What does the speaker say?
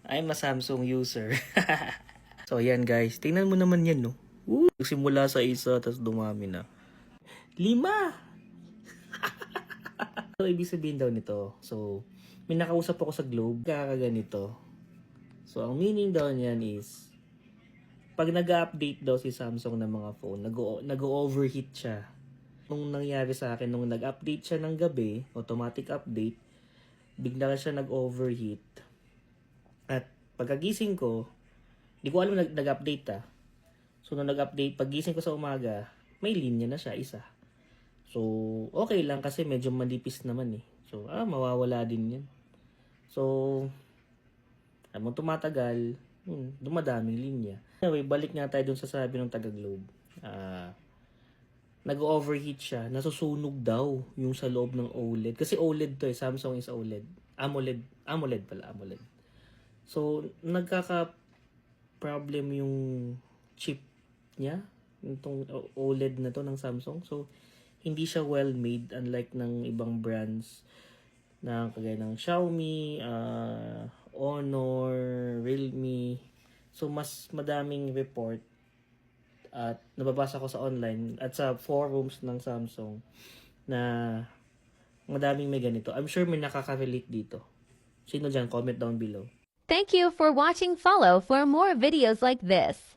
I'm a Samsung user. So, ayan guys. Tingnan mo naman yan, no? Simula sa isa, tapos dumami na. 5! So, ibig sabihin daw nito. So, may nakausap ako sa Globe. Kakaganito. So, ang meaning daw niyan is, pag nag-update daw si Samsung ng mga phone, nag-overheat siya. Nung nangyari sa akin, nung nag-update siya ng gabi, automatic update, bigla siya nag-overheat. At pagkagising ko, di ko alam nag-update So, nung nag-update, paggising ko sa umaga, may linya na siya, isa. So, okay lang kasi medyo manipis naman eh. So, mawawala din yan. So, habang tumatagal, dumadaming linya. Anyway, balik nga tayo dun sa sabi ng taga-Globe. Nag-overheat siya, nasusunog daw yung sa loob ng OLED. Kasi OLED to eh, Samsung is OLED. AMOLED pala, AMOLED. So, nagkaka-problem yung chip niya, itong OLED na to ng Samsung. So, hindi siya well-made unlike ng ibang brands na kagaya ng Xiaomi, Honor, Realme. So, mas madaming report at nababasa ko sa online at sa forums ng Samsung na madaming may ganito. I'm sure may nakaka-relate dito. Sino dyan? Comment down below. Thank you for watching. Follow for more videos like this.